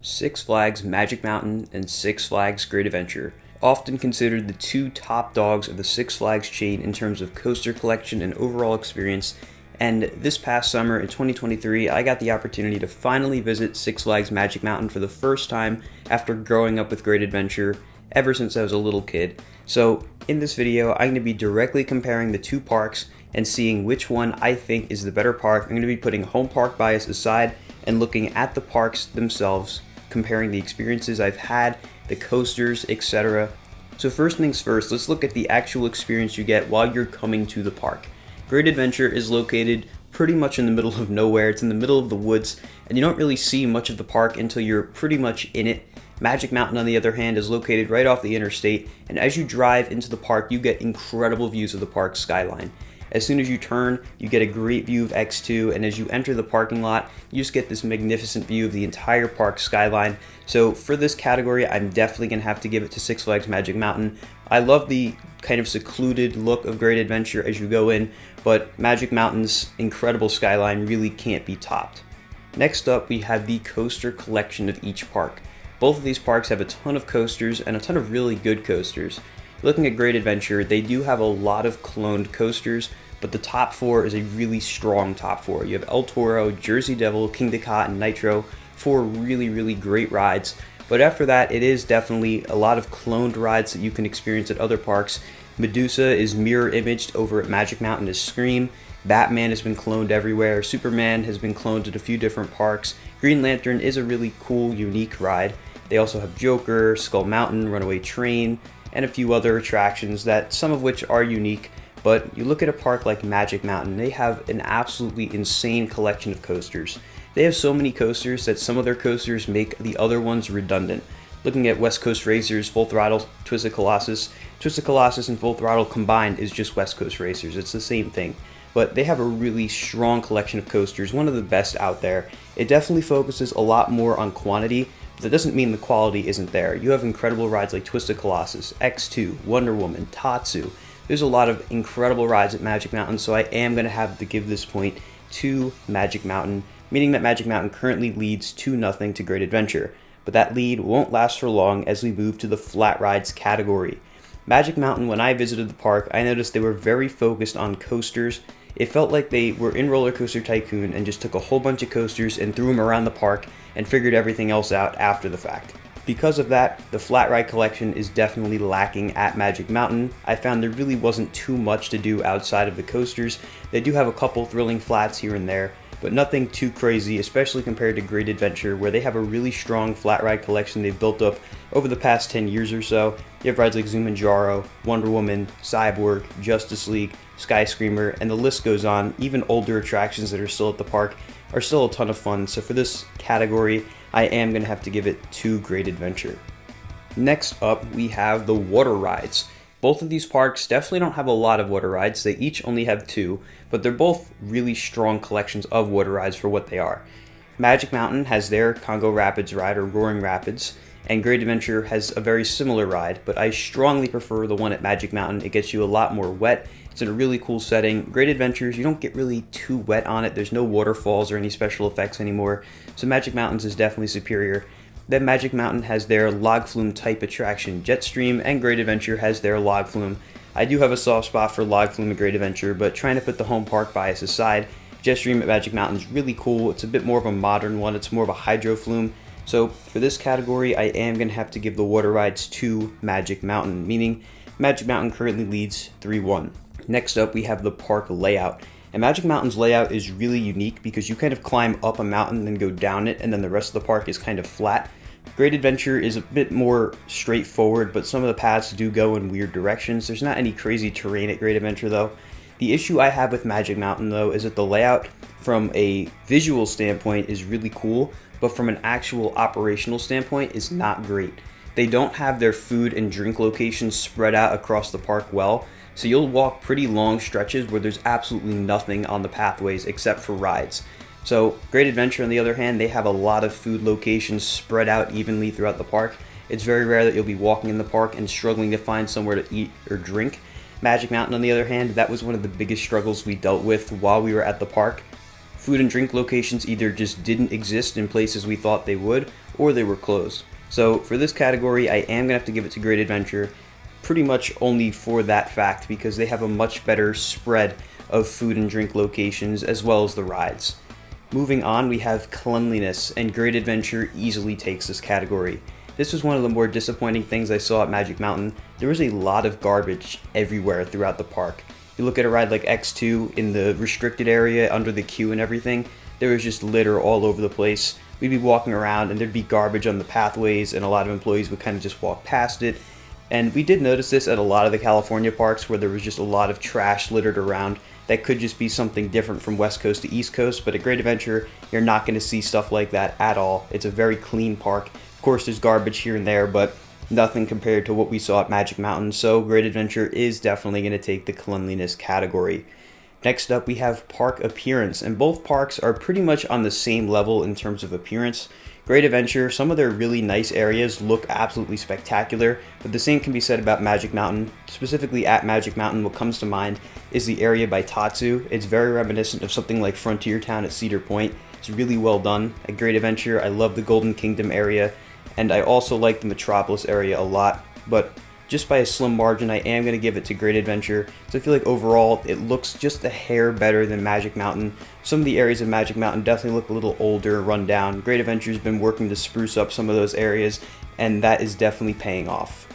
Six Flags Magic Mountain and Six Flags Great Adventure, often considered the two top dogs of the Six Flags chain in terms of coaster collection and overall experience. And this past summer in 2023, I got the opportunity to finally visit Six Flags Magic Mountain for the first time after growing up with Great Adventure ever since I was a little kid. So in this video, I'm going to be directly comparing the two parks and seeing which one I think is the better park. I'm going to be putting home park bias aside and looking at the parks themselves, comparing the experiences I've had, the coasters, etc. So first things first, let's look at the actual experience you get while you're coming to the park. Great Adventure is located pretty much in the middle of nowhere. It's in the middle of the woods, and you don't really see much of the park until you're pretty much in it. Magic Mountain, on the other hand, is located right off the interstate, and as you drive into the park, you get incredible views of the park's skyline. As soon as you turn, you get a great view of X2, and as you enter the parking lot, you just get this magnificent view of the entire park skyline. So for this category, I'm definitely going to have to give it to Six Flags Magic Mountain. I love the kind of secluded look of Great Adventure as you go in, but Magic Mountain's incredible skyline really can't be topped. Next up, we have the coaster collection of each park. Both of these parks have a ton of coasters and a ton of really good coasters. Looking at Great Adventure, they do have a lot of cloned coasters, but the top four is a really strong top four. You have El Toro, Jersey Devil, King Descat, and Nitro, four really great rides. But after that, it is definitely a lot of cloned rides that you can experience at other parks. Medusa is mirror imaged over at Magic Mountain as Scream. Batman has been cloned everywhere. Superman has been cloned at a few different parks. Green Lantern is a really cool, unique ride. They also have Joker, Skull Mountain, Runaway Train, and a few other attractions that some of which are unique. But you look at a park like Magic Mountain, they have an absolutely insane collection of coasters. They have so many coasters that some of their coasters make the other ones redundant. Looking at West Coast Racers, Full Throttle, Twisted Colossus and Full Throttle combined is just West Coast Racers. It's the same thing. But they have a really strong collection of coasters, one of the best out there. It definitely focuses a lot more on quantity, but that doesn't mean the quality isn't there. You have incredible rides like Twisted Colossus, X2, Wonder Woman, Tatsu. There's a lot of incredible rides at Magic Mountain, so I am going to have to give this point to Magic Mountain, meaning that Magic Mountain currently leads 2-0 to Great Adventure. But that lead won't last for long as we move to the flat rides category. Magic Mountain, when I visited the park, I noticed they were very focused on coasters. It felt like they were in Roller Coaster Tycoon and just took a whole bunch of coasters and threw them around the park and figured everything else out after the fact. Because of that, the flat ride collection is definitely lacking at Magic Mountain. I found there really wasn't too much to do outside of the coasters. They do have a couple thrilling flats here and there, but nothing too crazy, especially compared to Great Adventure, where they have a really strong flat ride collection they've built up over the past 10 years or so. You have rides like Zumanjaro, Wonder Woman, Cyborg, Justice League, Skyscreamer, and the list goes on. Even older attractions that are still at the park are still a ton of fun, so for this category, I am going to have to give it to Great Adventure. Next up, we have the water rides. Both of these parks definitely don't have a lot of water rides. They each only have 2, but they're both really strong collections of water rides for what they are. Magic Mountain has their Congo Rapids ride, or Roaring Rapids, and Great Adventure has a very similar ride, but I strongly prefer the one at Magic Mountain. It gets you a lot more wet. It's in a really cool setting. Great Adventures, you don't get really too wet on it. There's no waterfalls or any special effects anymore, so Magic Mountains is definitely superior. Then Magic Mountain has their log flume type attraction, Jetstream, and Great Adventure has their log flume. I do have a soft spot for log flume at Great Adventure, but trying to put the home park bias aside, Jetstream at Magic Mountain is really cool. It's a bit more of a modern one. It's more of a hydro flume. So for this category, I am going to have to give the water rides to Magic Mountain, meaning Magic Mountain currently leads 3-1. Next up, we have the park layout. And Magic Mountain's layout is really unique because you kind of climb up a mountain, then go down it, and then the rest of the park is kind of flat. Great Adventure is a bit more straightforward, but some of the paths do go in weird directions. There's not any crazy terrain at Great Adventure though. The issue I have with Magic Mountain though is that the layout from a visual standpoint is really cool, but from an actual operational standpoint is not great. They don't have their food and drink locations spread out across the park well, so you'll walk pretty long stretches where there's absolutely nothing on the pathways except for rides. So Great Adventure, on the other hand, they have a lot of food locations spread out evenly throughout the park. It's very rare that you'll be walking in the park and struggling to find somewhere to eat or drink. Magic Mountain, on the other hand, that was one of the biggest struggles we dealt with while we were at the park. Food and drink locations either just didn't exist in places we thought they would, or they were closed. So for this category, I am going to have to give it to Great Adventure, pretty much only for that fact, because they have a much better spread of food and drink locations as well as the rides. Moving on, we have Cleanliness, and Great Adventure easily takes this category. This was one of the more disappointing things I saw at Magic Mountain. There was a lot of garbage everywhere throughout the park. You look at a ride like X2 in the restricted area under the queue and everything, there was just litter all over the place. We'd be walking around and there'd be garbage on the pathways, and a lot of employees would kind of just walk past it. And we did notice this at a lot of the California parks where there was just a lot of trash littered around. That could just be something different from West Coast to East Coast, but at Great Adventure, you're not going to see stuff like that at all. It's a very clean park. Of course, there's garbage here and there, but nothing compared to what we saw at Magic Mountain, so Great Adventure is definitely going to take the Cleanliness category. Next up, we have Park Appearance, and both parks are pretty much on the same level in terms of appearance. Great Adventure, some of their really nice areas look absolutely spectacular, but the same can be said about Magic Mountain. Specifically at Magic Mountain, what comes to mind is the area by Tatsu. It's very reminiscent of something like Frontier Town at Cedar Point. It's really well done. At Great Adventure, I love the Golden Kingdom area, and I also like the Metropolis area a lot, but just by a slim margin, I am going to give it to Great Adventure. So I feel like overall, it looks just a hair better than Magic Mountain. Some of the areas of Magic Mountain definitely look a little older, run down. Great Adventure's been working to spruce up some of those areas, and that is definitely paying off.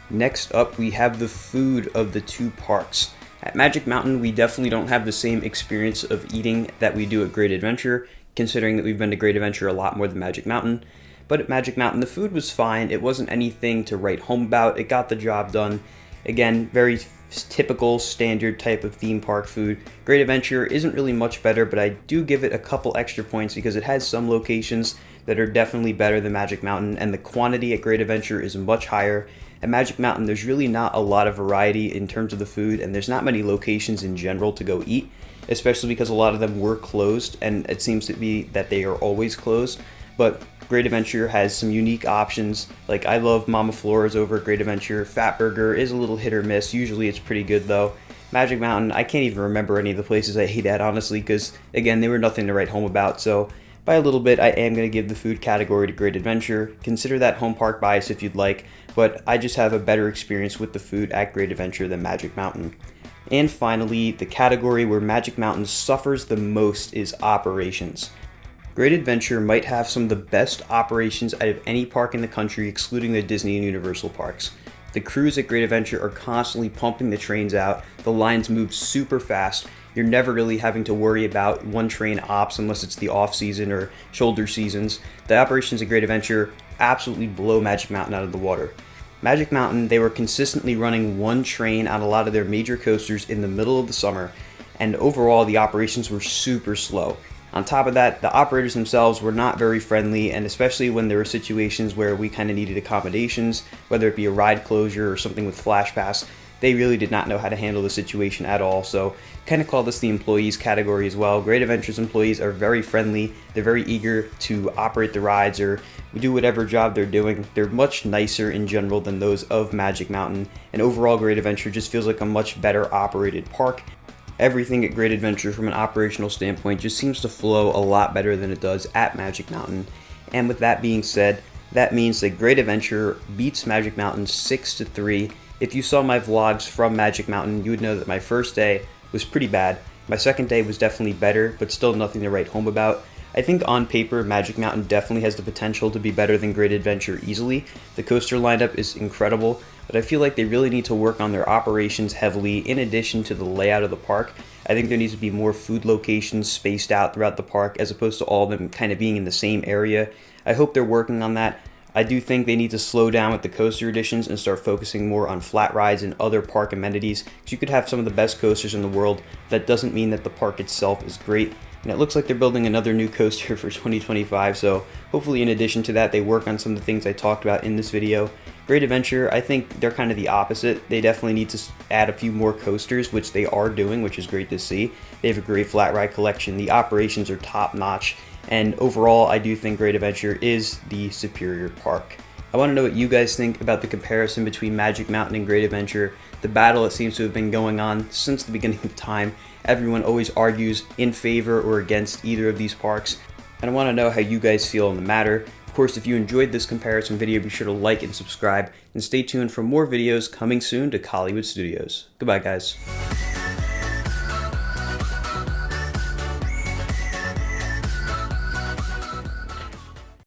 Next up, we have the food of the two parks. At Magic Mountain, we definitely don't have the same experience of eating that we do at Great Adventure, considering that we've been to Great Adventure a lot more than Magic Mountain. But at Magic Mountain, the food was fine. It wasn't anything to write home about. It got the job done. Again, very typical, standard type of theme park food. Great Adventure isn't really much better, but I do give it a couple extra points because it has some locations that are definitely better than Magic Mountain, and the quantity at Great Adventure is much higher. At Magic Mountain, there's really not a lot of variety in terms of the food, and there's not many locations in general to go eat, especially because a lot of them were closed, and it seems to be that they are always closed. But Great Adventure has some unique options. Like, I love Mama Flora's over at Great Adventure. Fat Burger is a little hit or miss. Usually it's pretty good though. Magic Mountain, I can't even remember any of the places I ate at, honestly, because again, they were nothing to write home about. So by a little bit, I am going to give the food category to Great Adventure. Consider that home park bias if you'd like, but I just have a better experience with the food at Great Adventure than Magic Mountain. And finally, the category where Magic Mountain suffers the most is operations. Great Adventure might have some of the best operations out of any park in the country, excluding the Disney and Universal parks. The crews at Great Adventure are constantly pumping the trains out, the lines move super fast, you're never really having to worry about one train ops unless it's the off season or shoulder seasons. The operations at Great Adventure absolutely blow Magic Mountain out of the water. Magic Mountain, they were consistently running one train on a lot of their major coasters in the middle of the summer, and overall the operations were super slow. On top of that, the operators themselves were not very friendly, and especially when there were situations where we kind of needed accommodations, whether it be a ride closure or something with Flash Pass, they really did not know how to handle the situation at all. So kind of call this the employees category as well. Great Adventures employees are very friendly. They're very eager to operate the rides or do whatever job they're doing. They're much nicer in general than those of Magic Mountain, and overall Great Adventure just feels like a much better operated park. Everything at Great Adventure from an operational standpoint just seems to flow a lot better than it does at Magic Mountain. And with that being said, that means that Great Adventure beats Magic Mountain 6-3. If you saw my vlogs from Magic Mountain, you would know that my first day was pretty bad. My second day was definitely better, but still nothing to write home about. I think on paper, Magic Mountain definitely has the potential to be better than Great Adventure easily. The coaster lineup is incredible, but I feel like they really need to work on their operations heavily in addition to the layout of the park. I think there needs to be more food locations spaced out throughout the park as opposed to all of them kind of being in the same area. I hope they're working on that. I do think they need to slow down with the coaster additions and start focusing more on flat rides and other park amenities, because you could have some of the best coasters in the world. That doesn't mean that the park itself is great. And it looks like they're building another new coaster for 2025, so hopefully in addition to that they work on some of the things I talked about in this video. Great Adventure, I think they're kind of the opposite. They definitely need to add a few more coasters, which they are doing, which is great to see. They have a great flat ride collection, the operations are top notch, and overall I do think Great Adventure is the superior park. I want to know what you guys think about the comparison between Magic Mountain and Great Adventure, the battle that seems to have been going on since the beginning of time. Everyone always argues in favor or against either of these parks, and I want to know how you guys feel on the matter. Of course, if you enjoyed this comparison video, be sure to like and subscribe, and stay tuned for more videos coming soon to Hollywood Studios. Goodbye, guys.